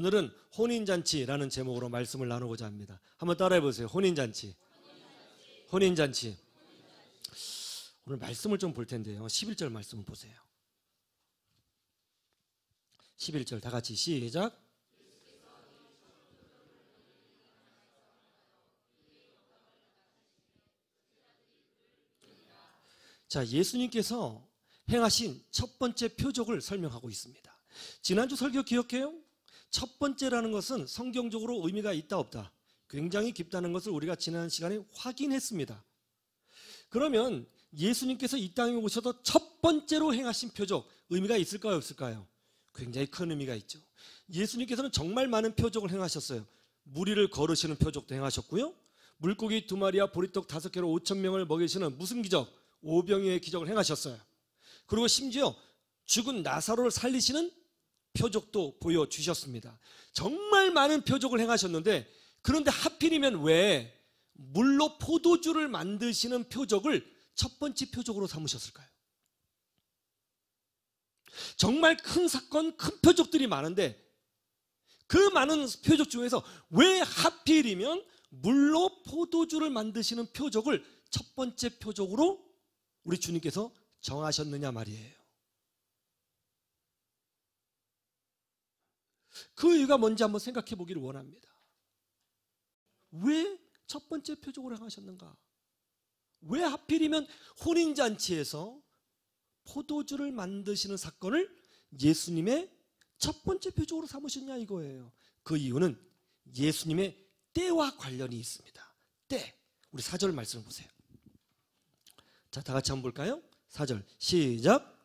오늘은 혼인잔치라는 제목으로 말씀을 나누고자 합니다. 한번 따라해 보세요. 혼인잔치. 혼인잔치. 오늘 말씀을 좀 볼 텐데요. 11절 말씀을 보세요. 11절 다 같이 시작. 자, 예수님께서 행하신 첫 번째 표적을 설명하고 있습니다. 지난주 설교 기억해요? 첫 번째라는 것은 성경적으로 의미가 있다 없다, 굉장히 깊다는 것을 우리가 지난 시간에 확인했습니다. 그러면 예수님께서 이 땅에 오셔서 첫 번째로 행하신 표적, 의미가 있을까요 없을까요? 굉장히 큰 의미가 있죠. 예수님께서는 정말 많은 표적을 행하셨어요. 무리를 걸으시는 표적도 행하셨고요, 물고기 2마리와 보리떡 5개로 5,000명을 먹이시는 무슨 기적? 오병이어의 기적을 행하셨어요. 그리고 심지어 죽은 나사로를 살리시는 표적도 보여주셨습니다. 정말 많은 표적을 행하셨는데, 그런데 하필이면 왜 물로 포도주를 만드시는 표적을 첫 번째 표적으로 삼으셨을까요? 정말 큰 사건, 큰 표적들이 많은데 그 많은 표적 중에서 왜 하필이면 물로 포도주를 만드시는 표적을 첫 번째 표적으로 우리 주님께서 정하셨느냐 말이에요. 그 이유가 뭔지 한번 생각해 보기를 원합니다. 왜 첫 번째 표적으로 행하셨는가? 왜 하필이면 혼인잔치에서 포도주를 만드시는 사건을 예수님의 첫 번째 표적으로 삼으셨냐 이거예요. 그 이유는 예수님의 때와 관련이 있습니다. 때. 우리 4절 말씀을 보세요. 자, 다 같이 한번 볼까요? 4절 시작.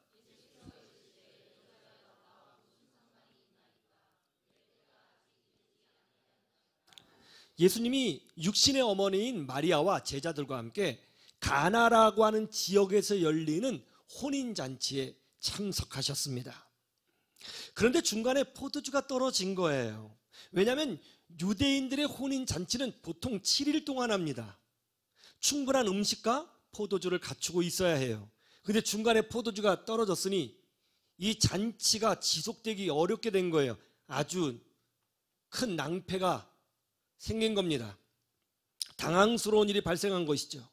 예수님이 육신의 어머니인 마리아와 제자들과 함께 가나라고 하는 지역에서 열리는 혼인잔치에 참석하셨습니다. 그런데 중간에 포도주가 떨어진 거예요. 왜냐하면 유대인들의 혼인잔치는 보통 7일 동안 합니다. 충분한 음식과 포도주를 갖추고 있어야 해요. 그런데 중간에 포도주가 떨어졌으니 이 잔치가 지속되기 어렵게 된 거예요. 아주 큰 낭패가 생긴 겁니다. 당황스러운 일이 발생한 것이죠.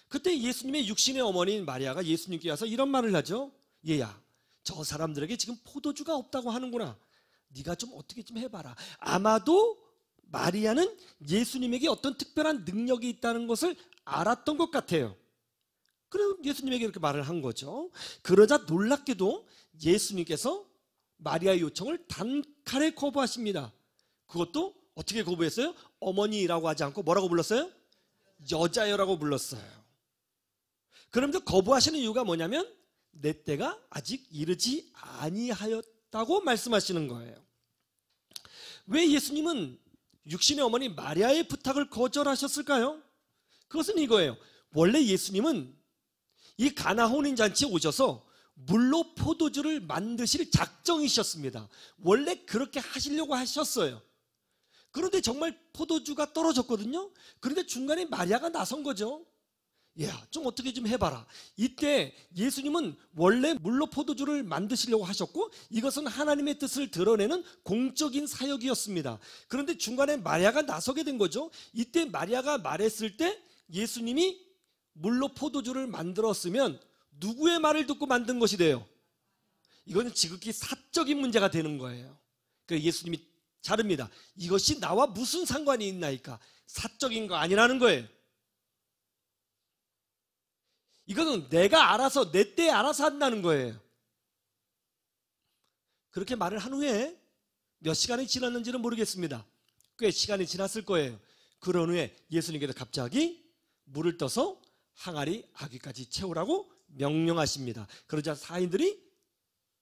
그때 예수님의 육신의 어머니인 마리아가 예수님께 와서 이런 말을 하죠. 얘야, 저 사람들에게 지금 포도주가 없다고 하는구나. 네가 좀 어떻게 좀 해봐라. 아마도 마리아는 예수님에게 어떤 특별한 능력이 있다는 것을 알았던 것 같아요. 그래서 예수님에게 이렇게 말을 한 거죠. 그러자 놀랍게도 예수님께서 마리아의 요청을 단칼에 거부하십니다. 그것도 어떻게 거부했어요? 어머니라고 하지 않고 뭐라고 불렀어요? 여자여라고 불렀어요. 그러면서 거부하시는 이유가 뭐냐면 내 때가 아직 이르지 아니하였다고 말씀하시는 거예요. 왜 예수님은 육신의 어머니 마리아의 부탁을 거절하셨을까요? 그것은 이거예요. 원래 예수님은 이 가나 혼인잔치에 오셔서 물로 포도주를 만드실 작정이셨습니다. 원래 그렇게 하시려고 하셨어요. 그런데 정말 포도주가 떨어졌거든요. 그런데 중간에 마리아가 나선 거죠. 야, 좀 어떻게 좀 해봐라. 이때 예수님은 원래 물로 포도주를 만드시려고 하셨고 이것은 하나님의 뜻을 드러내는 공적인 사역이었습니다. 그런데 중간에 마리아가 나서게 된 거죠. 이때 마리아가 말했을 때 예수님이 물로 포도주를 만들었으면 누구의 말을 듣고 만든 것이 돼요? 이거는 지극히 사적인 문제가 되는 거예요. 그래서 예수님이 자릅니다. 이것이 나와 무슨 상관이 있나이까? 사적인 거 아니라는 거예요. 이거는 내가 알아서 내 때에 알아서 한다는 거예요. 그렇게 말을 한 후에 몇 시간이 지났는지는 모르겠습니다. 꽤 시간이 지났을 거예요. 그런 후에 예수님께서 갑자기 물을 떠서 항아리 아귀까지 채우라고 명령하십니다. 그러자 사인들이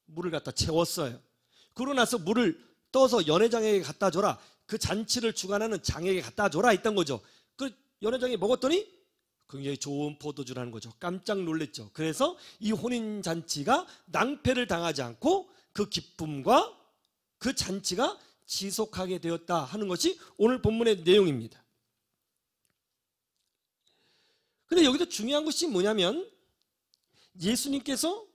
물을 갖다 채웠어요. 그러고 나서 물을 떠서 연회장에게 갖다 줘라. 그 잔치를 주관하는 장에게 갖다 줘라 했던 거죠. 그 연회장이 먹었더니 굉장히 좋은 포도주라는 거죠. 깜짝 놀랐죠. 그래서 이 혼인잔치가 낭패를 당하지 않고 그 기쁨과 그 잔치가 지속하게 되었다 하는 것이 오늘 본문의 내용입니다. 근데 여기서 중요한 것이 뭐냐면 예수님께서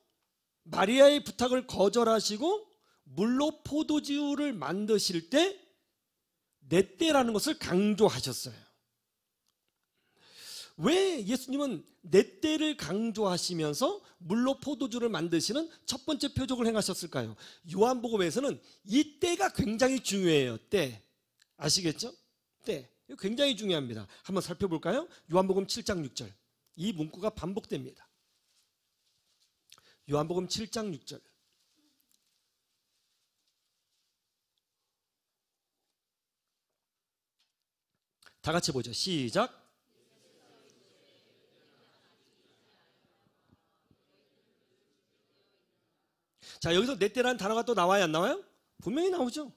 마리아의 부탁을 거절하시고 물로 포도주를 만드실 때 내 때라는 것을 강조하셨어요. 왜 예수님은 내 때를 강조하시면서 물로 포도주를 만드시는 첫 번째 표적을 행하셨을까요? 요한복음에서는 이 때가 굉장히 중요해요. 때. 아시겠죠? 때. 이거 굉장히 중요합니다. 한번 살펴볼까요? 요한복음 7장 6절. 이 문구가 반복됩니다. 요한복음 7장 6절. 다 같이 보죠. 시작. 자, 여기서 내 때라는 단어가 또 나와요, 안 나와요? 분명히 나오죠.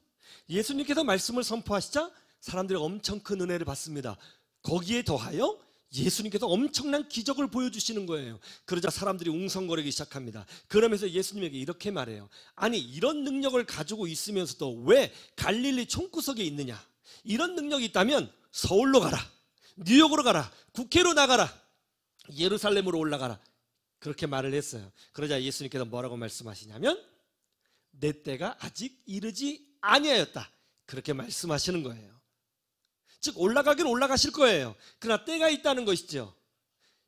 예수님께서 말씀을 선포하시자 사람들이 엄청 큰 은혜를 받습니다. 거기에 더하여 예수님께서 엄청난 기적을 보여주시는 거예요. 그러자 사람들이 웅성거리기 시작합니다. 그러면서 예수님에게 이렇게 말해요. 아니, 이런 능력을 가지고 있으면서도 왜 갈릴리 총구석에 있느냐? 이런 능력이 있다면 서울로 가라, 뉴욕으로 가라, 국회로 나가라, 예루살렘으로 올라가라. 그렇게 말을 했어요. 그러자 예수님께서 뭐라고 말씀하시냐면 내 때가 아직 이르지 아니하였다. 그렇게 말씀하시는 거예요. 즉 올라가긴 올라가실 거예요. 그러나 때가 있다는 것이죠.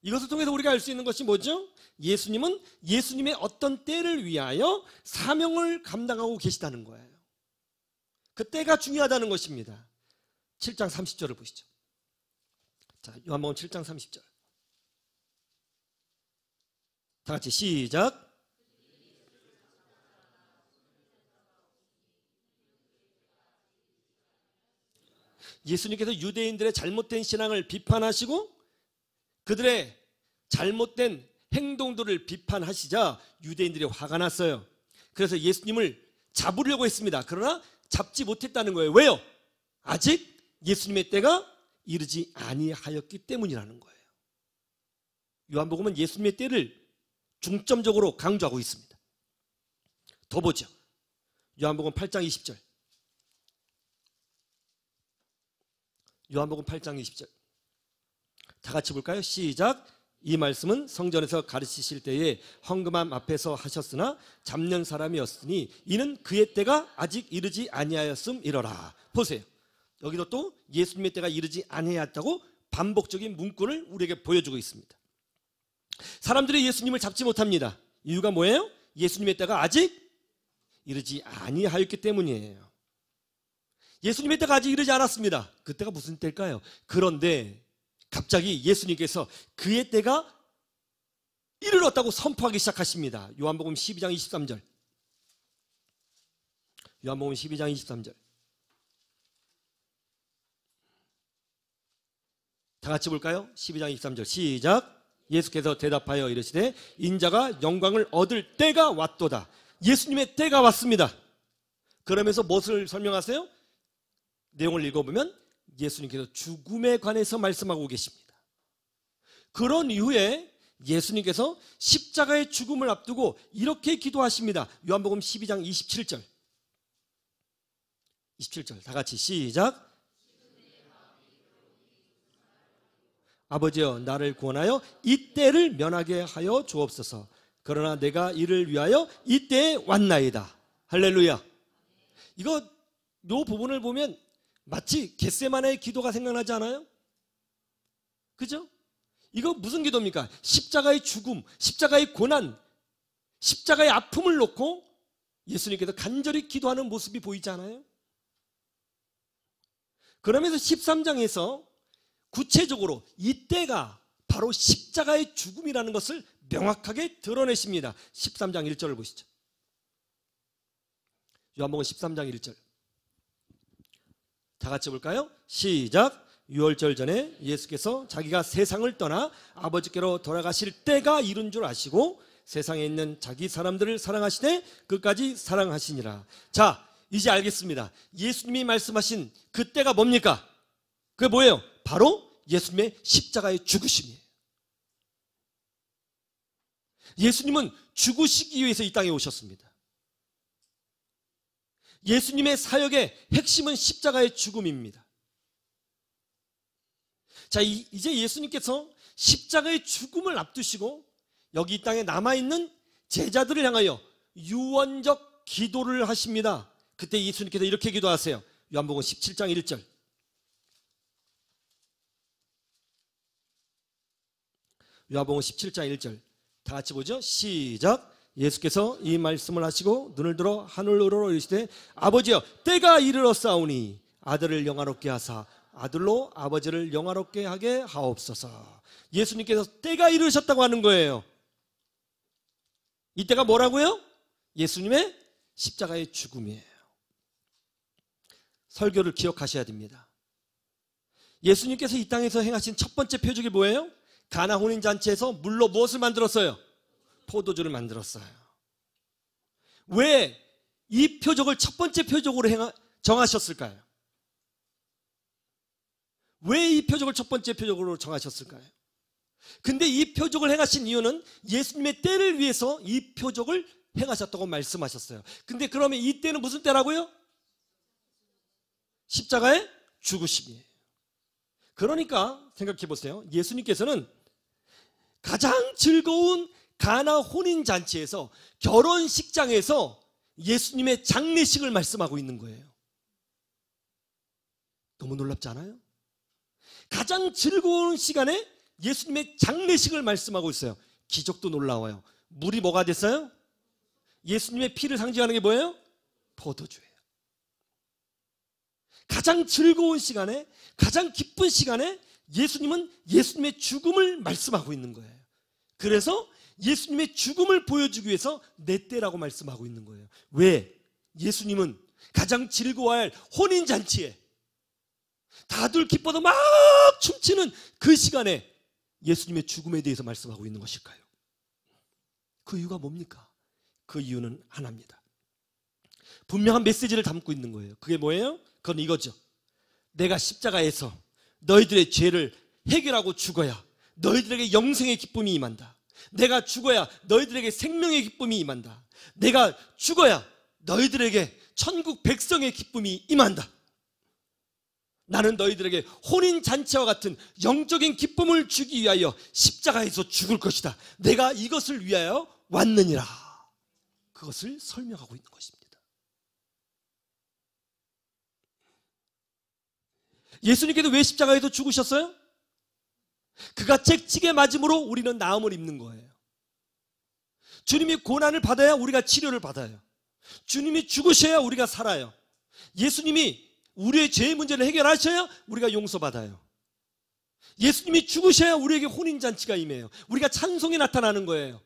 이것을 통해서 우리가 알 수 있는 것이 뭐죠? 예수님은 예수님의 어떤 때를 위하여 사명을 감당하고 계시다는 거예요. 그 때가 중요하다는 것입니다. 7장 30절을 보시죠. 자, 요한복음 7장 30절. 다 같이 시작. 예수님께서 유대인들의 잘못된 신앙을 비판하시고 그들의 잘못된 행동들을 비판하시자 유대인들이 화가 났어요. 그래서 예수님을 잡으려고 했습니다. 그러나 잡지 못했다는 거예요. 왜요? 아직 예수님의 때가 이르지 아니하였기 때문이라는 거예요. 요한복음은 예수님의 때를 중점적으로 강조하고 있습니다. 더 보죠. 요한복음 8장 20절. 요한복음 8장 20절. 다 같이 볼까요? 시작. 이 말씀은 성전에서 가르치실 때에 헌금함 앞에서 하셨으나 잡는 사람이었으니 이는 그의 때가 아직 이르지 아니하였음이러라. 보세요. 여기도 또 예수님의 때가 이르지 아니하였다고 반복적인 문구를 우리에게 보여주고 있습니다. 사람들이 예수님을 잡지 못합니다. 이유가 뭐예요? 예수님의 때가 아직 이르지 아니하였기 때문이에요. 예수님의 때가 아직 이르지 않았습니다. 그때가 무슨 때일까요? 그런데 갑자기 예수님께서 그의 때가 이르렀다고 선포하기 시작하십니다. 요한복음 12장 23절. 요한복음 12장 23절. 다 같이 볼까요? 12장 23절 시작. 예수께서 대답하여 이르시되 인자가 영광을 얻을 때가 왔도다. 예수님의 때가 왔습니다. 그러면서 무엇을 설명하세요? 내용을 읽어보면 예수님께서 죽음에 관해서 말씀하고 계십니다. 그런 이후에 예수님께서 십자가의 죽음을 앞두고 이렇게 기도하십니다. 요한복음 12장 27절. 27절 다 같이 시작. 아버지여 나를 구원하여 이 때를 면하게 하여 주옵소서. 그러나 내가 이를 위하여 이 때에 왔나이다. 할렐루야. 요 부분을 보면 마치 겟세마네의 기도가 생각나지 않아요? 그죠? 이거 무슨 기도입니까? 십자가의 죽음, 십자가의 고난, 십자가의 아픔을 놓고 예수님께서 간절히 기도하는 모습이 보이지 않아요? 그러면서 13장에서 구체적으로 이때가 바로 십자가의 죽음이라는 것을 명확하게 드러내십니다. 13장 1절을 보시죠. 요한복음 13장 1절. 다 같이 볼까요? 시작. 유월절 전에 예수께서 자기가 세상을 떠나 아버지께로 돌아가실 때가 이른 줄 아시고 세상에 있는 자기 사람들을 사랑하시되 끝까지 사랑하시니라. 자, 이제 알겠습니다. 예수님이 말씀하신 그 때가 뭡니까? 그게 뭐예요? 바로 예수님의 십자가의 죽으심이에요. 예수님은 죽으시기 위해서 이 땅에 오셨습니다. 예수님의 사역의 핵심은 십자가의 죽음입니다. 자, 이제 예수님께서 십자가의 죽음을 앞두시고 여기 이 땅에 남아있는 제자들을 향하여 유언적 기도를 하십니다. 그때 예수님께서 이렇게 기도하세요. 요한복음 17장 1절. 요한복음 17장 1절. 다 같이 보죠. 시작. 예수께서 이 말씀을 하시고 눈을 들어 하늘으로 이르시되 아버지여 때가 이르렀사오니 아들을 영화롭게 하사 아들로 아버지를 영화롭게 하게 하옵소서. 예수님께서 때가 이르셨다고 하는 거예요. 이때가 뭐라고요? 예수님의 십자가의 죽음이에요. 설교를 기억하셔야 됩니다. 예수님께서 이 땅에서 행하신 첫 번째 표적이 뭐예요? 가나 혼인잔치에서 물로 무엇을 만들었어요? 포도주를 만들었어요. 왜 이 표적을 첫 번째 표적으로 정하셨을까요? 왜 이 표적을 첫 번째 표적으로 정하셨을까요? 근데 이 표적을 행하신 이유는 예수님의 때를 위해서 이 표적을 행하셨다고 말씀하셨어요. 근데 그러면 이 때는 무슨 때라고요? 십자가의 죽으심이에요. 그러니까 생각해 보세요. 예수님께서는 가장 즐거운 가나 혼인잔치에서, 결혼식장에서 예수님의 장례식을 말씀하고 있는 거예요. 너무 놀랍지 않아요? 가장 즐거운 시간에 예수님의 장례식을 말씀하고 있어요. 기적도 놀라워요. 물이 뭐가 됐어요? 예수님의 피를 상징하는 게 뭐예요? 포도주예요. 가장 즐거운 시간에, 가장 기쁜 시간에 예수님은 예수님의 죽음을 말씀하고 있는 거예요. 그래서 예수님의 죽음을 보여주기 위해서 내 때라고 말씀하고 있는 거예요. 왜? 예수님은 가장 즐거워야 할 혼인잔치에 다들 기뻐서 막 춤추는 그 시간에 예수님의 죽음에 대해서 말씀하고 있는 것일까요? 그 이유가 뭡니까? 그 이유는 하나입니다. 분명한 메시지를 담고 있는 거예요. 그게 뭐예요? 그건 이거죠. 내가 십자가에서 너희들의 죄를 해결하고 죽어야 너희들에게 영생의 기쁨이 임한다. 내가 죽어야 너희들에게 생명의 기쁨이 임한다. 내가 죽어야 너희들에게 천국 백성의 기쁨이 임한다. 나는 너희들에게 혼인잔치와 같은 영적인 기쁨을 주기 위하여 십자가에서 죽을 것이다. 내가 이것을 위하여 왔느니라. 그것을 설명하고 있는 것입니다. 예수님께서 왜 십자가에서 죽으셨어요? 그가 채찍에 맞음으로 우리는 나음을 입는 거예요. 주님이 고난을 받아야 우리가 치료를 받아요. 주님이 죽으셔야 우리가 살아요. 예수님이 우리의 죄의 문제를 해결하셔야 우리가 용서받아요. 예수님이 죽으셔야 우리에게 혼인잔치가 임해요. 우리가 찬송이 나타나는 거예요.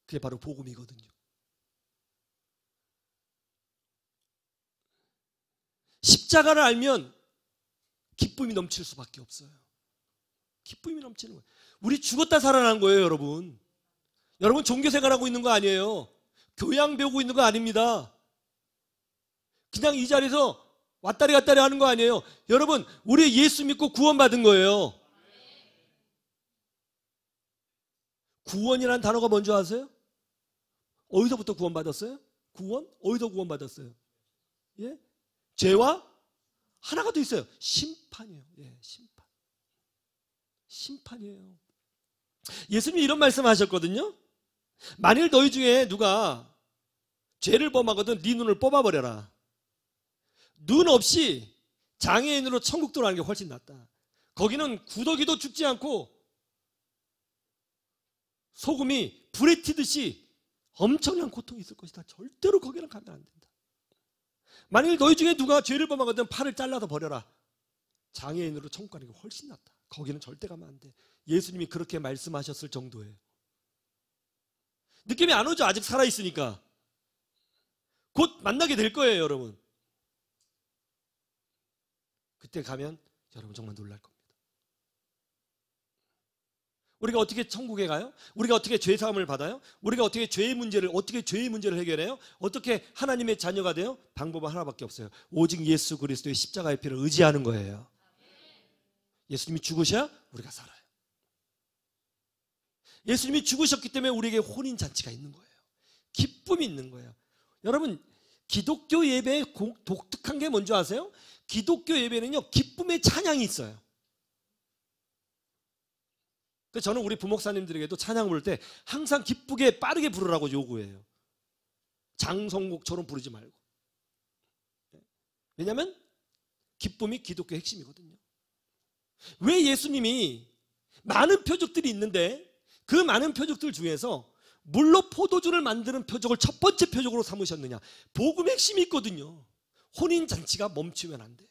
그게 바로 복음이거든요. 십자가를 알면 기쁨이 넘칠 수밖에 없어요. 기쁨이 넘치는 거예요. 우리 죽었다 살아난 거예요, 여러분. 여러분 종교생활하고 있는 거 아니에요. 교양 배우고 있는 거 아닙니다. 그냥 이 자리에서 왔다리 갔다리 하는 거 아니에요. 여러분, 우리 예수 믿고 구원받은 거예요. 구원이라는 단어가 뭔지 아세요? 어디서부터 구원받았어요? 구원? 어디서 구원받았어요? 예? 죄와 하나가 더 있어요. 심판이에요. 예, 심판. 심판이에요. 예수님이 이런 말씀 하셨거든요. 만일 너희 중에 누가 죄를 범하거든 네 눈을 뽑아버려라. 눈 없이 장애인으로 천국 들어가는 게 훨씬 낫다. 거기는 구더기도 죽지 않고 소금이 불에 튀듯이 엄청난 고통이 있을 것이다. 절대로 거기는 가면 안 된다. 만일 너희 중에 누가 죄를 범하거든 팔을 잘라서 버려라. 장애인으로 천국 가는 게 훨씬 낫다. 거기는 절대 가면 안 돼. 예수님이 그렇게 말씀하셨을 정도예요. 느낌이 안 오죠? 아직 살아있으니까. 곧 만나게 될 거예요, 여러분. 그때 가면 여러분 정말 놀랄 겁니다. 우리가 어떻게 천국에 가요? 우리가 어떻게 죄사함을 받아요? 우리가 어떻게 죄의 문제를 해결해요? 어떻게 하나님의 자녀가 돼요? 방법은 하나밖에 없어요. 오직 예수 그리스도의 십자가의 피를 의지하는 거예요. 예수님이 죽으셔야 우리가 살아요. 예수님이 죽으셨기 때문에 우리에게 혼인잔치가 있는 거예요. 기쁨이 있는 거예요. 여러분, 기독교 예배의 독특한 게 뭔지 아세요? 기독교 예배는요, 기쁨의 찬양이 있어요. 그래서 저는 우리 부목사님들에게도 찬양 부를 때 항상 기쁘게 빠르게 부르라고 요구해요. 장성곡처럼 부르지 말고. 왜냐하면 기쁨이 기독교의 핵심이거든요. 왜 예수님이 많은 표적들이 있는데 그 많은 표적들 중에서 물로 포도주를 만드는 표적을 첫 번째 표적으로 삼으셨느냐? 복음의 핵심이 있거든요. 혼인잔치가 멈추면 안 돼요.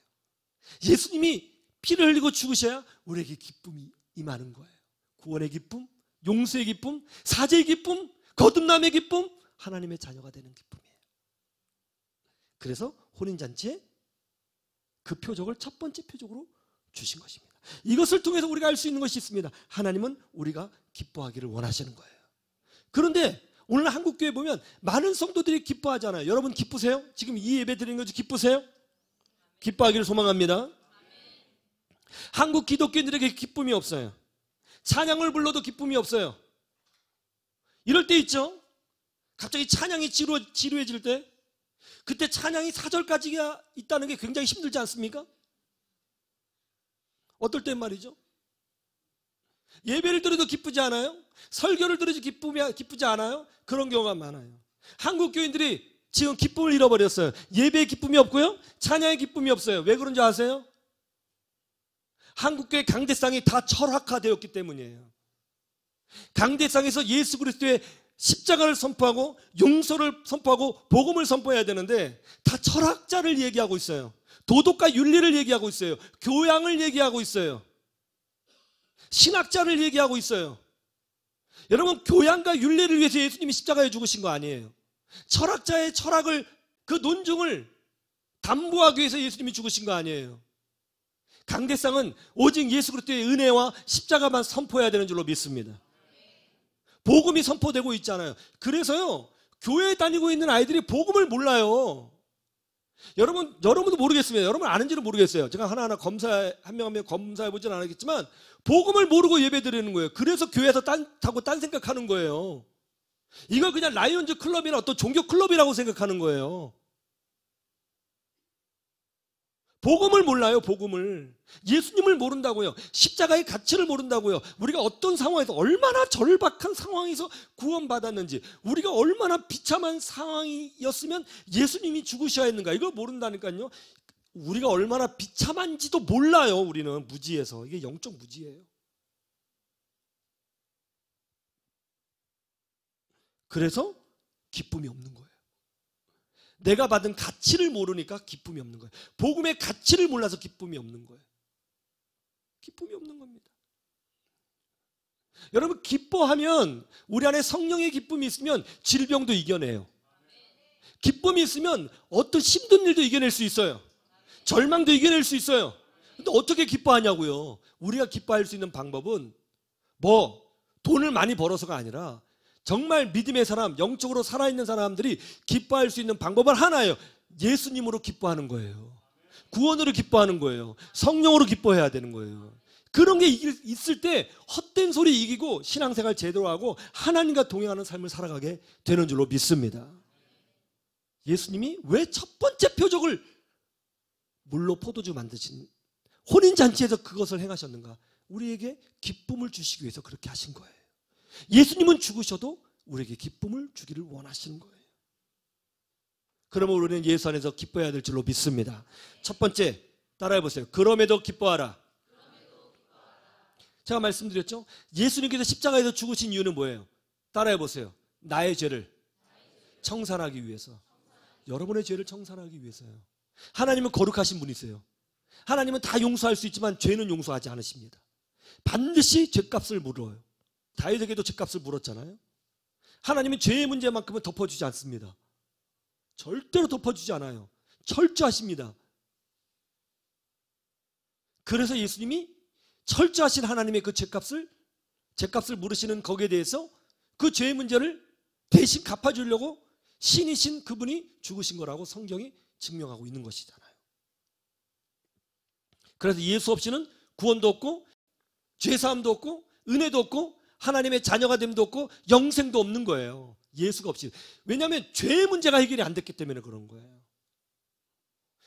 예수님이 피를 흘리고 죽으셔야 우리에게 기쁨이 임하는 거예요. 구원의 기쁨, 용서의 기쁨, 사죄의 기쁨, 거듭남의 기쁨, 하나님의 자녀가 되는 기쁨이에요. 그래서 혼인잔치에 그 표적을 첫 번째 표적으로 주신 것입니다. 이것을 통해서 우리가 알 수 있는 것이 있습니다. 하나님은 우리가 기뻐하기를 원하시는 거예요. 그런데 오늘 한국교회 보면 많은 성도들이 기뻐하잖아요. 여러분 기쁘세요? 지금 이 예배 드리는 거지 기쁘세요? 기뻐하기를 소망합니다. 한국 기독교인들에게 기쁨이 없어요. 찬양을 불러도 기쁨이 없어요. 이럴 때 있죠? 갑자기 찬양이 지루해질 때, 그때 찬양이 4절까지가 있다는 게 굉장히 힘들지 않습니까? 어떨 땐 말이죠. 예배를 드려도 기쁘지 않아요? 설교를 들어도 기쁘지 않아요? 그런 경우가 많아요. 한국 교인들이 지금 기쁨을 잃어버렸어요. 예배에 기쁨이 없고요, 찬양에 기쁨이 없어요. 왜 그런지 아세요? 한국교회 강대상이 다 철학화되었기 때문이에요. 강대상에서 예수 그리스도의 십자가를 선포하고 용서를 선포하고 복음을 선포해야 되는데 다 철학자를 얘기하고 있어요. 도덕과 윤리를 얘기하고 있어요. 교양을 얘기하고 있어요. 신학자를 얘기하고 있어요. 여러분, 교양과 윤리를 위해서 예수님이 십자가에 죽으신 거 아니에요. 철학자의 철학을, 그 논증을 담보하기 위해서 예수님이 죽으신 거 아니에요. 강대상은 오직 예수 그리스도의 은혜와 십자가만 선포해야 되는 줄로 믿습니다. 복음이 선포되고 있잖아요. 그래서요, 교회에 다니고 있는 아이들이 복음을 몰라요. 여러분도 모르겠습니다. 여러분 아는지는 모르겠어요. 제가 하나하나 한 명 한 명 검사해보진 않았겠지만 복음을 모르고 예배 드리는 거예요. 그래서 교회에서 딴 생각하는 거예요. 이걸 그냥 라이온즈 클럽이나 어떤 종교 클럽이라고 생각하는 거예요. 복음을 몰라요. 복음을. 예수님을 모른다고요. 십자가의 가치를 모른다고요. 우리가 어떤 상황에서, 얼마나 절박한 상황에서 구원받았는지, 우리가 얼마나 비참한 상황이었으면 예수님이 죽으셔야 했는가, 이걸 모른다니까요. 우리가 얼마나 비참한지도 몰라요. 우리는 무지해서. 이게 영적 무지예요. 그래서 기쁨이 없는 거예요. 내가 받은 가치를 모르니까 기쁨이 없는 거예요. 복음의 가치를 몰라서 기쁨이 없는 거예요. 기쁨이 없는 겁니다. 여러분, 기뻐하면, 우리 안에 성령의 기쁨이 있으면 질병도 이겨내요. 기쁨이 있으면 어떤 힘든 일도 이겨낼 수 있어요. 절망도 이겨낼 수 있어요. 근데 어떻게 기뻐하냐고요. 우리가 기뻐할 수 있는 방법은 돈을 많이 벌어서가 아니라 정말 믿음의 사람, 영적으로 살아있는 사람들이 기뻐할 수 있는 방법은 하나예요. 예수님으로 기뻐하는 거예요. 구원으로 기뻐하는 거예요. 성령으로 기뻐해야 되는 거예요. 그런 게 있을 때 헛된 소리 이기고 신앙생활 제대로 하고 하나님과 동행하는 삶을 살아가게 되는 줄로 믿습니다. 예수님이 왜 첫 번째 표적을 물로 포도주 만드신 혼인잔치에서 그것을 행하셨는가? 우리에게 기쁨을 주시기 위해서 그렇게 하신 거예요. 예수님은 죽으셔도 우리에게 기쁨을 주기를 원하시는 거예요. 그러면 우리는 예수 안에서 기뻐해야 될 줄로 믿습니다. 첫 번째, 따라해 보세요. 그럼에도 기뻐하라. 제가 말씀드렸죠? 예수님께서 십자가에서 죽으신 이유는 뭐예요? 따라해 보세요. 나의 죄를 청산하기 위해서. 여러분의 죄를 청산하기 위해서요. 하나님은 거룩하신 분이세요. 하나님은 다 용서할 수 있지만 죄는 용서하지 않으십니다. 반드시 죄값을 물어요. 다윗에게도 죄값을 물었잖아요. 하나님은 죄의 문제만큼은 덮어주지 않습니다. 절대로 덮어주지 않아요. 철저하십니다. 그래서 예수님이 철저하신 하나님의 그 죄값을 물으시는 거기에 대해서 그 죄의 문제를 대신 갚아주려고 신이신 그분이 죽으신 거라고 성경이 증명하고 있는 것이잖아요. 그래서 예수 없이는 구원도 없고 죄사함도 없고 은혜도 없고 하나님의 자녀가 됨도 없고 영생도 없는 거예요. 예수가 없이. 왜냐하면 죄의 문제가 해결이 안 됐기 때문에 그런 거예요.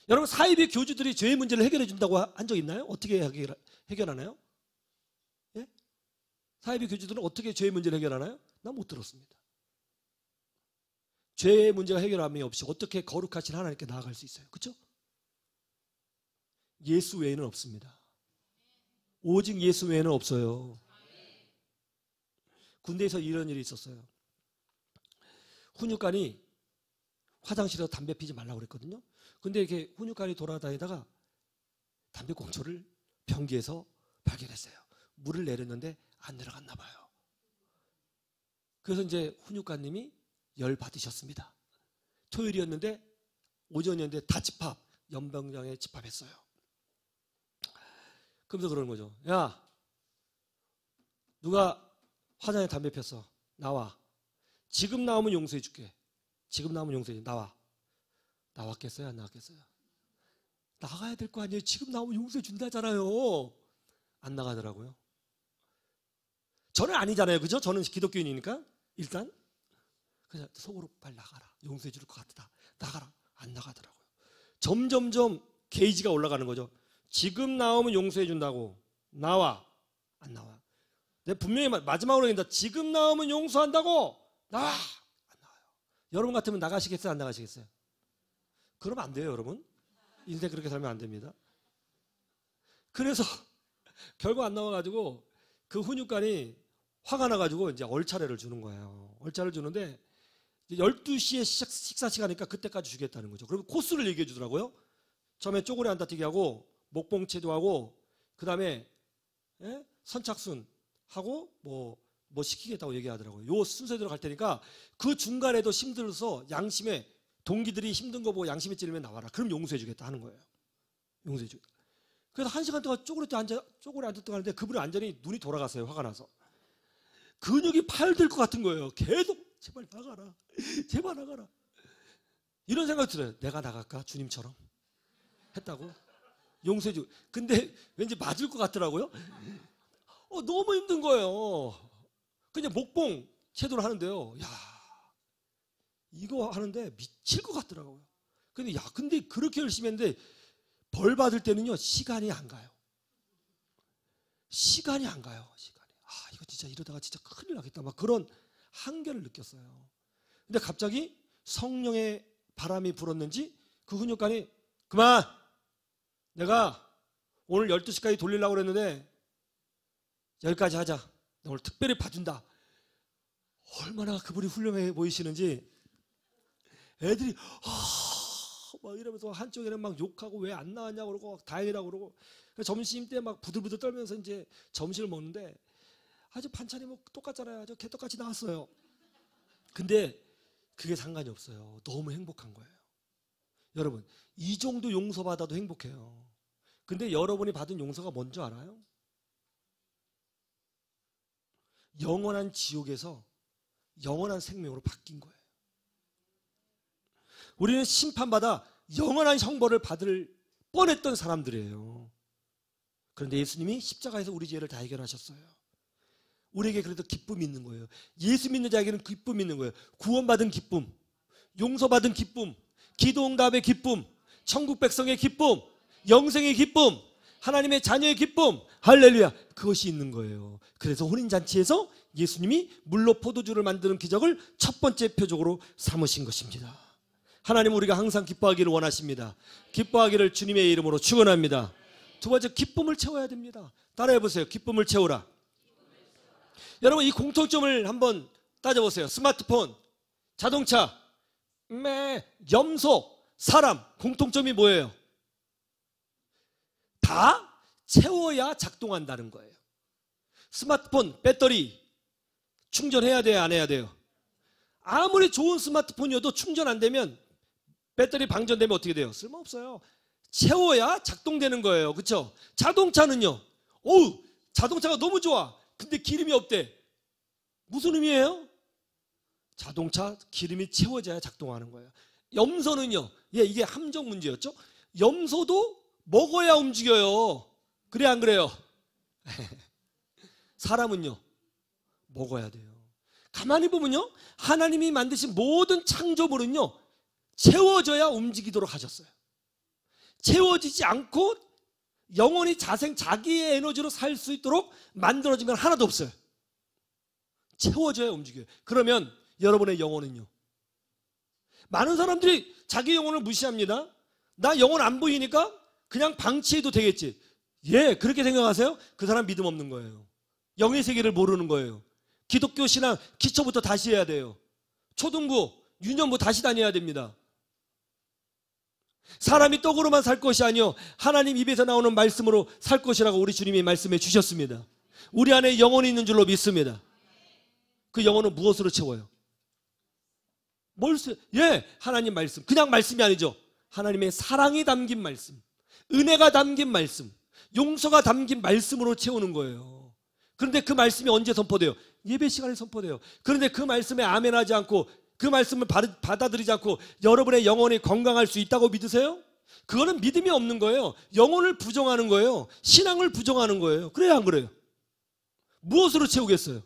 여러분, 사이비 교주들이 죄의 문제를 해결해 준다고 한 적 있나요? 어떻게 해결하나요? 예? 사이비 교주들은 어떻게 죄의 문제를 해결하나요? 난 못 들었습니다. 죄의 문제가 해결함이 없이 어떻게 거룩하신 하나님께 나아갈 수 있어요? 그렇죠? 예수 외에는 없습니다. 오직 예수 외에는 없어요. 군대에서 이런 일이 있었어요. 훈육관이 화장실에서 담배 피지 말라고 그랬거든요. 근데 이렇게 훈육관이 돌아다니다가 담배 꽁초를 변기에서 발견했어요. 물을 내렸는데 안 내려갔나 봐요. 그래서 이제 훈육관님이 열 받으셨습니다. 토요일이었는데 오전이었는데 다 집합, 연병장에 집합했어요. 그러면서 그러는 거죠. 야, 누가 화장에 담배 폈어? 나와. 지금 나오면 용서해 줄게. 지금 나오면 용서해 줄게. 나와. 나왔겠어요? 안 나왔겠어요? 나가야 될 거 아니에요. 지금 나오면 용서해 준다잖아요. 안 나가더라고요. 저는 아니잖아요. 그죠? 저는 기독교인이니까 일단 그냥 속으로 빨리 나가라. 용서해 줄 것 같다. 나가라. 안 나가더라고요. 점점점 게이지가 올라가는 거죠. 지금 나오면 용서해 준다고. 나와. 안 나와. 내가 분명히 마지막으로 얘기한다. 지금 나오면 용서한다고. 나와. 안 나와요. 여러분 같으면 나가시겠어요? 안 나가시겠어요? 그러면 안 돼요, 여러분. 인생 그렇게 살면 안 됩니다. 그래서 결국 안 나와가지고 그 훈육관이 화가 나가지고 이제 얼차례를 주는 거예요. 얼차례를 주는데 12시에 식사 시간이니까 그때까지 주겠다는 거죠. 그리고 코스를 얘기해 주더라고요. 처음에 쪼그려 앉아뛰기 하고 목봉체도 하고 그 다음에 선착순 하고 뭐 시키겠다고 얘기하더라고요. 요 순서대로 갈 테니까 그 중간에도 힘들어서 양심에 동기들이 힘든 거 보고 양심에 찔리면 나와라. 그럼 용서해 주겠다 하는 거예요. 용서해 주겠다. 그래서 1시간 동안 쪼그려 앉았다 가는데 그분이 완전히 눈이 돌아갔어요. 화가 나서. 근육이 파열될 것 같은 거예요. 계속 제발 나가라. 제발 나가라. 이런 생각이 들어요. 내가 나갈까? 주님처럼. 했다고. 용서해 주고. 근데 왠지 맞을 것 같더라고요. 너무 힘든 거예요. 그냥 목봉 제대로 하는데요. 야, 이거 하는데 미칠 것 같더라고요. 근데 그렇게 열심히 했는데 벌 받을 때는요, 시간이 안 가요. 시간이 안 가요. 이거 진짜 이러다가 진짜 큰일 나겠다. 막 그런 한계를 느꼈어요. 근데 갑자기 성령의 바람이 불었는지 그 훈육관이 그만! 내가 오늘 12시까지 돌리려고 그랬는데 여기까지 하자. 나 오늘 특별히 봐준다. 얼마나 그분이 훌륭해 보이시는지 애들이 막 이러면서 한쪽에는 막 욕하고 왜 안 나왔냐고 그러고 다행이라고 그러고 점심 때 막 부들부들 떨면서 이제 점심을 먹는데 아주 반찬이 뭐 똑같잖아요. 아주 개떡같이 나왔어요. 근데 그게 상관이 없어요. 너무 행복한 거예요. 여러분, 이 정도 용서받아도 행복해요. 근데 여러분이 받은 용서가 뭔지 알아요? 영원한 지옥에서 영원한 생명으로 바뀐 거예요. 우리는 심판받아 영원한 형벌을 받을 뻔했던 사람들이에요. 그런데 예수님이 십자가에서 우리 죄를 다 해결하셨어요. 우리에게 그래도 기쁨이 있는 거예요. 예수 믿는 자에게는 기쁨이 있는 거예요. 구원받은 기쁨, 용서받은 기쁨, 기도응답의 기쁨, 천국 백성의 기쁨, 영생의 기쁨, 하나님의 자녀의 기쁨, 할렐루야, 그것이 있는 거예요. 그래서 혼인잔치에서 예수님이 물로 포도주를 만드는 기적을 첫 번째 표적으로 삼으신 것입니다. 하나님은 우리가 항상 기뻐하기를 원하십니다. 기뻐하기를 주님의 이름으로 축원합니다. 두 번째, 기쁨을 채워야 됩니다. 따라해보세요. 기쁨을 채우라. 여러분, 이 공통점을 한번 따져보세요. 스마트폰, 자동차, 염소, 사람, 공통점이 뭐예요? 다 채워야 작동한다는 거예요. 스마트폰 배터리 충전해야 돼요? 안 해야 돼요? 아무리 좋은 스마트폰이어도 충전 안 되면, 배터리 방전되면 어떻게 돼요? 쓸모없어요. 채워야 작동되는 거예요. 그렇죠? 자동차는요. 자동차가 너무 좋아. 근데 기름이 없대. 무슨 의미예요? 자동차 기름이 채워져야 작동하는 거예요. 염소는요. 이게 함정 문제였죠. 염소도 먹어야 움직여요. 그래 안 그래요? 사람은요. 먹어야 돼요. 가만히 보면요. 하나님이 만드신 모든 창조물은요. 채워져야 움직이도록 하셨어요. 채워지지 않고 영원히 자기의 에너지로 살 수 있도록 만들어진 건 하나도 없어요. 채워져야 움직여요. 그러면 여러분의 영혼은요. 많은 사람들이 자기 영혼을 무시합니다. 나 영혼 안 보이니까 그냥 방치해도 되겠지. 예, 그렇게 생각하세요? 그 사람 믿음 없는 거예요. 영의 세계를 모르는 거예요. 기독교 신앙 기초부터 다시 해야 돼요. 초등부, 유년부 다시 다녀야 됩니다. 사람이 떡으로만 살 것이 아니요 하나님 입에서 나오는 말씀으로 살 것이라고 우리 주님이 말씀해 주셨습니다. 우리 안에 영혼이 있는 줄로 믿습니다. 그 영혼은 무엇으로 채워요? 예, 하나님 말씀. 그냥 말씀이 아니죠. 하나님의 사랑이 담긴 말씀, 은혜가 담긴 말씀, 용서가 담긴 말씀으로 채우는 거예요. 그런데 그 말씀이 언제 선포돼요? 예배 시간에 선포돼요. 그런데 그 말씀에 아멘하지 않고 그 말씀을 받아들이지 않고 여러분의 영혼이 건강할 수 있다고 믿으세요? 그거는 믿음이 없는 거예요. 영혼을 부정하는 거예요. 신앙을 부정하는 거예요. 그래요, 안 그래요? 무엇으로 채우겠어요?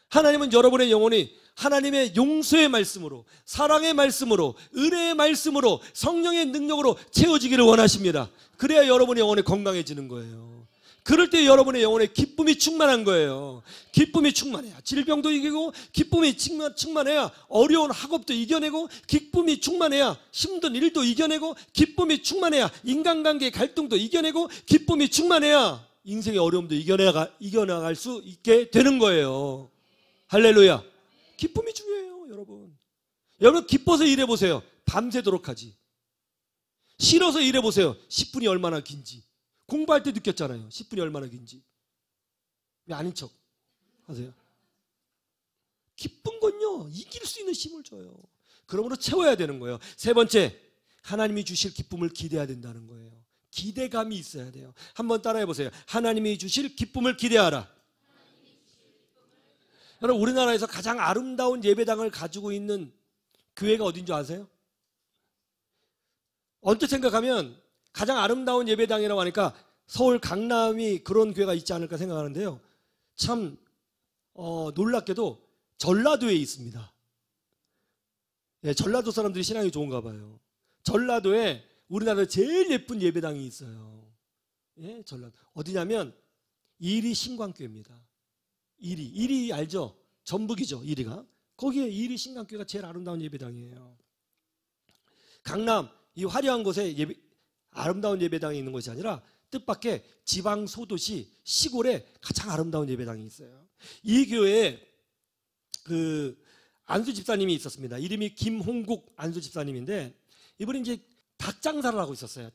하나님은 여러분의 영혼이 하나님의 용서의 말씀으로, 사랑의 말씀으로, 은혜의 말씀으로, 성령의 능력으로 채워지기를 원하십니다. 그래야 여러분의 영혼이 건강해지는 거예요. 그럴 때 여러분의 영혼에 기쁨이 충만한 거예요. 기쁨이 충만해야 질병도 이기고, 기쁨이 충만해야 어려운 학업도 이겨내고, 기쁨이 충만해야 힘든 일도 이겨내고, 기쁨이 충만해야 인간관계의 갈등도 이겨내고, 기쁨이 충만해야 인생의 어려움도 이겨나갈 수 있게 되는 거예요. 할렐루야. 기쁨이 중요해요, 여러분. 여러분 기뻐서 일해보세요. 밤새도록 하지. 싫어서 일해보세요. 10분이 얼마나 긴지. 공부할 때 느꼈잖아요. 10분이 얼마나 긴지. 왜 아닌 척 하세요? 기쁜 건요, 이길 수 있는 힘을 줘요. 그러므로 채워야 되는 거예요. 세 번째, 하나님이 주실 기쁨을 기대해야 된다는 거예요. 기대감이 있어야 돼요. 한번 따라해 보세요. 하나님이 주실 기쁨을 기대하라. 여러분, 우리나라에서 가장 아름다운 예배당을 가지고 있는 교회가 어딘 줄 아세요? 언뜻 생각하면 가장 아름다운 예배당이라고 하니까 서울 강남이 그런 교회가 있지 않을까 생각하는데요. 참 놀랍게도 전라도에 있습니다. 예, 전라도 사람들이 신앙이 좋은가 봐요. 전라도에 우리나라 제일 예쁜 예배당이 있어요. 예, 전라도. 어디냐면 이리 신광교회입니다. 이리 알죠? 전북이죠, 이리가. 거기에 이리 신광교회가 제일 아름다운 예배당이에요. 강남 이 화려한 곳에 아름다운 예배당이 있는 것이 아니라 뜻밖의 지방 소도시 시골에 가장 아름다운 예배당이 있어요. 이 교회에 그 안수 집사님이 있었습니다. 이름이 김홍국 안수 집사님인데 이분이 이제 닭 장사를 하고 있었어요.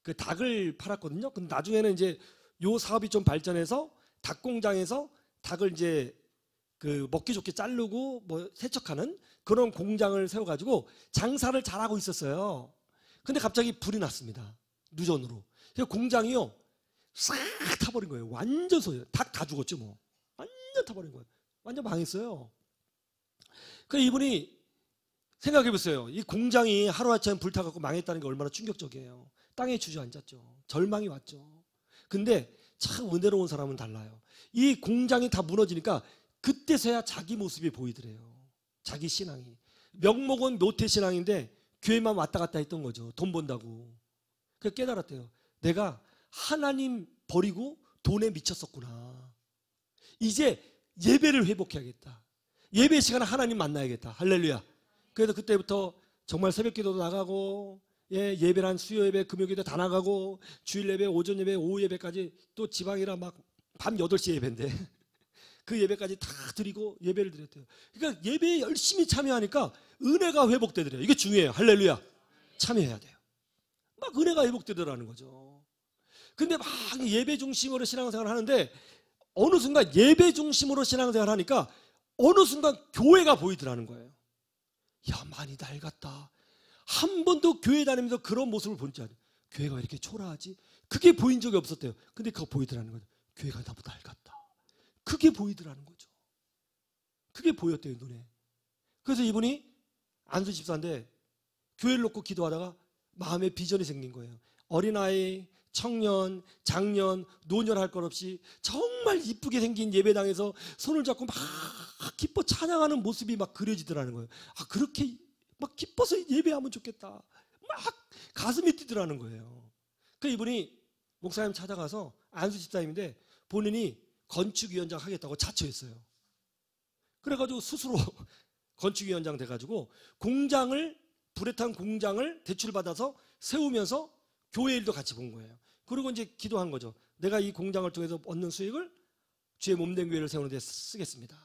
그 닭을 팔았거든요. 근데 나중에는 이제 요 사업이 좀 발전해서 닭 공장에서 닭을 이제 그 먹기 좋게 자르고 뭐 세척하는 그런 공장을 세워가지고 장사를 잘하고 있었어요. 근데 갑자기 불이 났습니다. 누전으로. 공장이요 싹 타버린 거예요. 완전 소요. 닭 다 죽었죠 뭐. 완전 타버린 거예요. 완전 망했어요. 그 이분이 생각해보세요. 이 공장이 하루아침에 불타갖고 망했다는 게 얼마나 충격적이에요. 땅에 주저앉았죠. 절망이 왔죠. 근데 참 은혜로운 사람은 달라요. 이 공장이 다 무너지니까 그때서야 자기 모습이 보이더래요. 자기 신앙이. 명목은 노태신앙인데 교회만 왔다 갔다 했던 거죠. 돈 번다고. 그래서 깨달았대요. 내가 하나님 버리고 돈에 미쳤었구나. 이제 예배를 회복해야겠다. 예배 시간에 하나님 만나야겠다. 할렐루야. 그래서 그때부터 정말 새벽 기도도 나가고 예배란 수요 예배, 금요 예배 다 나가고 주일 예배, 오전 예배, 오후 예배까지 또 지방이라 막 밤 8시 예배인데 그 예배까지 다 드리고 예배를 드렸대요. 그러니까 예배에 열심히 참여하니까 은혜가 회복되더래요. 이게 중요해요. 할렐루야. 참여해야 돼요. 막 은혜가 회복되더라는 거죠. 근데 막 예배 중심으로 신앙생활을 하는데 어느 순간 예배 중심으로 신앙생활을 하니까 어느 순간 교회가 보이더라는 거예요. 야, 많이 낡았다. 한 번도 교회 다니면서 그런 모습을 본 줄 알아요. 교회가 왜 이렇게 초라하지? 그게 보인 적이 없었대요. 근데 그거 보이더라는 거죠. 교회가 나보다 낡았다. 그게 보이더라는 거죠. 그게 보였대요, 눈에. 그래서 이분이 안수 집사인데 교회를 놓고 기도하다가 마음에 비전이 생긴 거예요. 어린아이, 청년, 장년, 노년 할 것 없이 정말 이쁘게 생긴 예배당에서 손을 잡고 막 기뻐 찬양하는 모습이 막 그려지더라는 거예요. 아, 그렇게 막 기뻐서 예배하면 좋겠다. 막 가슴이 뛰더라는 거예요. 그 이분이 목사님 찾아가서 안수 집사님인데 본인이 건축위원장 하겠다고 자처했어요. 그래가지고 스스로 건축위원장 돼가지고 공장을, 불에 탄 공장을 대출받아서 세우면서 교회 일도 같이 본 거예요. 그리고 이제 기도한 거죠. 내가 이 공장을 통해서 얻는 수익을 주의 몸된 교회를 세우는 데 쓰겠습니다.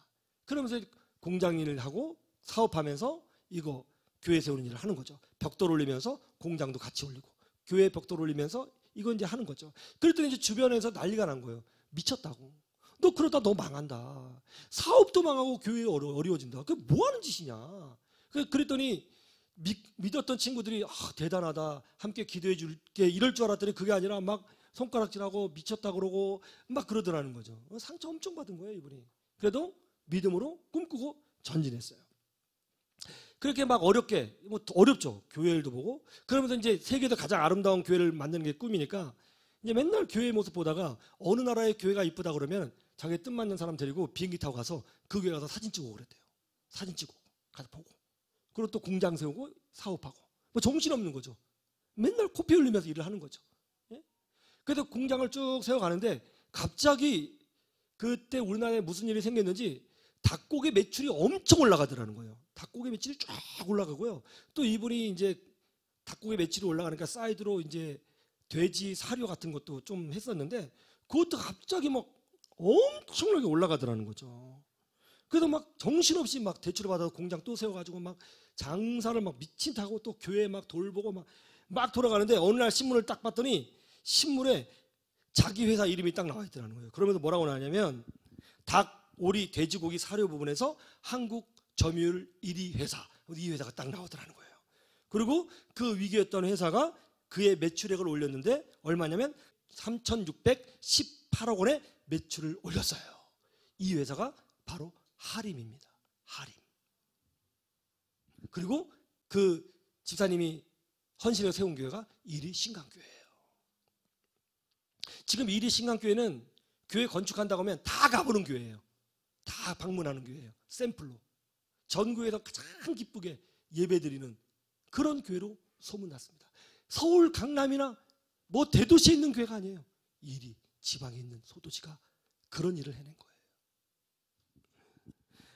그러면서 공장 일을 하고 사업하면서 이거 교회 세우는 일을 하는 거죠. 벽돌 올리면서 공장도 같이 올리고 교회 벽돌 올리면서 이거 이제 하는 거죠. 그랬더니 이제 주변에서 난리가 난 거예요. 미쳤다고. 너 그러다 너 망한다. 사업도 망하고 교회 어려워진다. 그게 뭐 하는 짓이냐. 그랬더니 믿었던 친구들이 대단하다. 함께 기도해 줄게. 이럴 줄 알았더니 그게 아니라 막 손가락질하고 미쳤다 그러고 막 그러더라는 거죠. 상처 엄청 받은 거예요, 이분이. 그래도 믿음으로 꿈꾸고 전진했어요. 그렇게 막 어렵게, 뭐 어렵죠. 교회 일도 보고. 그러면서 이제 세계에서 가장 아름다운 교회를 만드는 게 꿈이니까 이제 맨날 교회의 모습 보다가 어느 나라의 교회가 이쁘다 그러면 자기 뜻 맞는 사람 데리고 비행기 타고 가서 그 교회 가서 사진 찍고 그랬대요. 사진 찍고 가서 보고. 그리고 또 공장 세우고 사업하고. 뭐 정신없는 거죠. 맨날 코피 흘리면서 일을 하는 거죠. 예? 그래서 공장을 쭉 세워가는데 갑자기 그때 우리나라에 무슨 일이 생겼는지 닭고기 매출이 엄청 올라가더라는 거예요. 닭고기 매출이 쫙 올라가고요. 또 이분이 이제 닭고기 매출이 올라가니까 사이드로 이제 돼지 사료 같은 것도 좀 했었는데 그것도 갑자기 막 엄청나게 올라가더라는 거죠. 그래서 막 정신없이 막 대출을 받아서 공장 또 세워가지고 막 장사를 막 미친 타고 또 교회 막 돌보고 막 돌아가는데 어느 날 신문을 딱 봤더니 신문에 자기 회사 이름이 딱 나와 있더라는 거예요. 그러면서 뭐라고 나왔냐면 닭, 오리, 돼지고기 사료 부분에서 한국 점유율 1위 회사. 이 회사가 딱 나오더라는 거예요. 그리고 그 위기였던 회사가 그의 매출액을 올렸는데 얼마냐면 3,618억 원의 매출을 올렸어요. 이 회사가 바로 하림입니다. 하림. 그리고 그 집사님이 헌신해서 세운 교회가 이리 신강교회예요. 지금 이리 신강교회는 교회 건축한다고 하면 다 가보는 교회예요. 다 방문하는 교회예요. 샘플로. 전 교회에서 가장 기쁘게 예배드리는 그런 교회로 소문났습니다. 서울 강남이나 뭐 대도시에 있는 교회가 아니에요. 이리 지방에 있는 소도시가 그런 일을 해낸 거예요.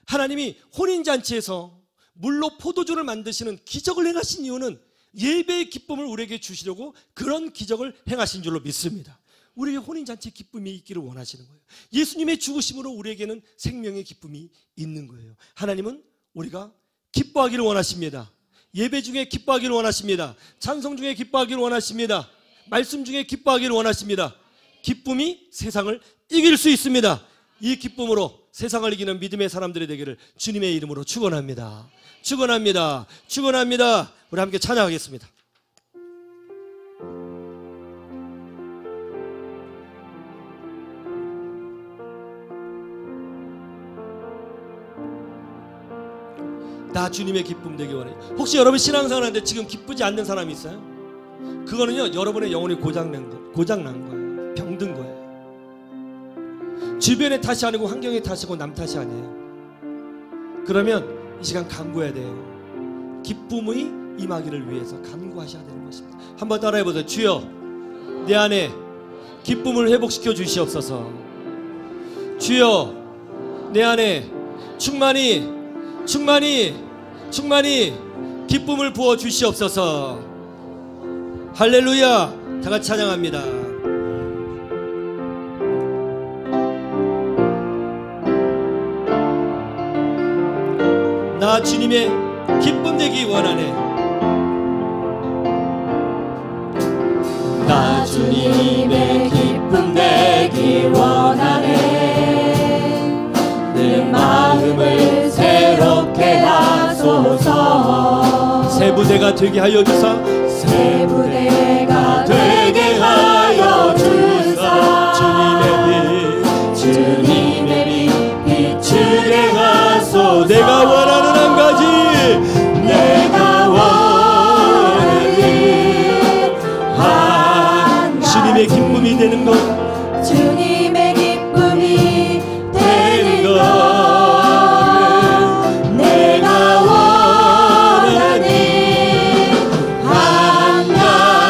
하나님이 혼인잔치에서 물로 포도주를 만드시는 기적을 행하신 이유는 예배의 기쁨을 우리에게 주시려고 그런 기적을 행하신 줄로 믿습니다. 우리에게 혼인잔치의 기쁨이 있기를 원하시는 거예요. 예수님의 죽으심으로 우리에게는 생명의 기쁨이 있는 거예요. 하나님은 우리가 기뻐하기를 원하십니다. 예배 중에 기뻐하기를 원하십니다. 찬송 중에 기뻐하기를 원하십니다. 말씀 중에 기뻐하기를 원하십니다. 기쁨이 세상을 이길 수 있습니다. 이 기쁨으로 세상을 이기는 믿음의 사람들이 되기를 주님의 이름으로 축원합니다. 축원합니다. 축원합니다. 우리 함께 찬양하겠습니다. 나 주님의 기쁨 되기 원해요. 혹시 여러분 신앙생활하는데 지금 기쁘지 않는 사람이 있어요? 그거는요 여러분의 영혼이 고장난 거예요. 병든 거예요. 주변의 탓이 아니고 환경의 탓이고 남 탓이 아니에요. 그러면 이 시간 간구해야 돼요. 기쁨의 임하기를 위해서 간구하셔야 되는 것입니다. 한번 따라해보세요. 주여 내 안에 기쁨을 회복시켜 주시옵소서. 주여 내 안에 충만히 기쁨을 부어 주시옵소서. 할렐루야. 다 같이 찬양합니다. 나 주님의 기쁨 되기 원하네. 나 주님의 기쁨 되기 원하네. 내 마음을 새롭게 하소서. 새 부대가 되게 하여 주사. 새 부대가 되게 하여 주사. 주님의 빛 비추게 하소서. 내가 원하는 한 가지, 내가 원하는 한 가지, 주님의 기쁨이 되는 것, 주님의 기쁨이 되는 것, 내가 원하는 한 가지.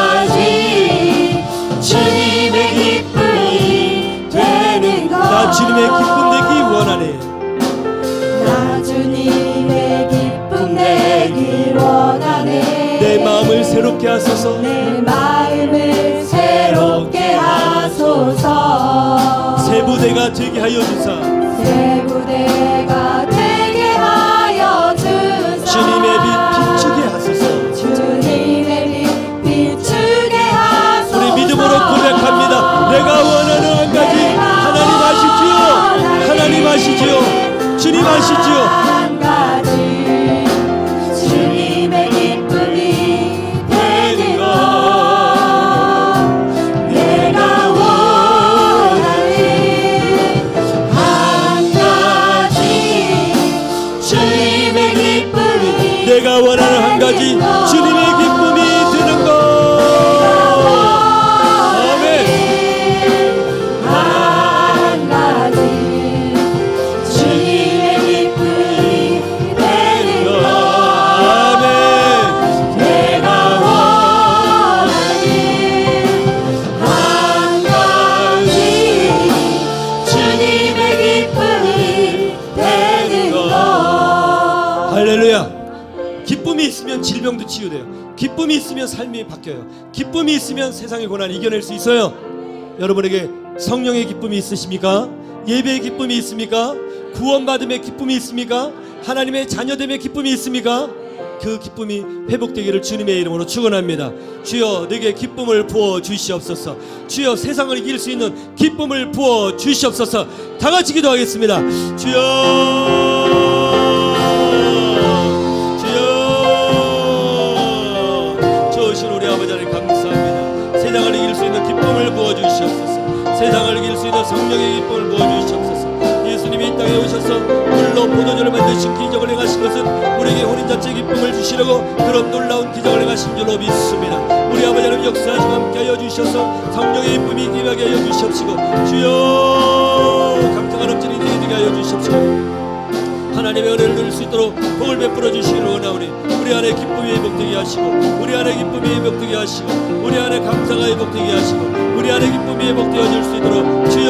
되게 하여 주사 새 부대가 되게 하여 주사 주님의 빛 비추게 하소서. 주님의 빛 비추게 하소서 우리 믿음으로 고백합니다. 내가 원하는 한 가지 하나님 아시지요. 하나님 아시지요. 주님 아시지요. 한 가지 주님의 기쁨이 되는 것 내가 원하는 한 가지 주님의 기쁨이 내가 원하는 한 가지 주님의 기쁨이 되는 것. 아멘. 한 가지 주님의 기쁨이 되는 것 아멘. 내가 원하는 한 가지 주님의 기쁨이 되는 것 할렐루야. 기쁨이 있으면 질병도 치유돼요. 기쁨이 있으면 삶이 바뀌어요. 기쁨이 있으면 세상의 고난을 이겨낼 수 있어요. 여러분에게 성령의 기쁨이 있으십니까? 예배의 기쁨이 있습니까? 구원받음의 기쁨이 있습니까? 하나님의 자녀됨의 기쁨이 있습니까? 그 기쁨이 회복되기를 주님의 이름으로 축원합니다. 주여 내게 기쁨을 부어 주시옵소서. 주여 세상을 이길 수 있는 기쁨을 부어 주시옵소서. 다 같이 기도하겠습니다. 주여 주신 우리 아버지 하나님 감사합니다. 세상을 이길 수 있는 기쁨을 부어주시옵소서. 세상을 이길 수 있는 성령의 기쁨을 부어주시옵소서. 예수님이 이 땅에 오셔서 물로 포도주를 만드신 기적을 행하신 것은 우리에게 혼인잔치의 기쁨을 주시려고 그런 놀라운 기적을 행하신 줄로 믿습니다. 우리 아버지 하나님 역사하시고 함께하여 주셔서 성령의 기쁨이 임하게 하여 주시옵시고 주여 감사가 넘치는 일이 되게 하여 주시옵시고 하나님의 은혜를 누릴 수 있도록 복을 베풀어 주시기를 원하오니 우리 안에 기쁨이 회복되게 하시고 우리 안에 기쁨이 회복되게 하시고 우리 안에 감사가 회복되게 하시고 우리 안에 기쁨이 회복되어질 수 있도록 주여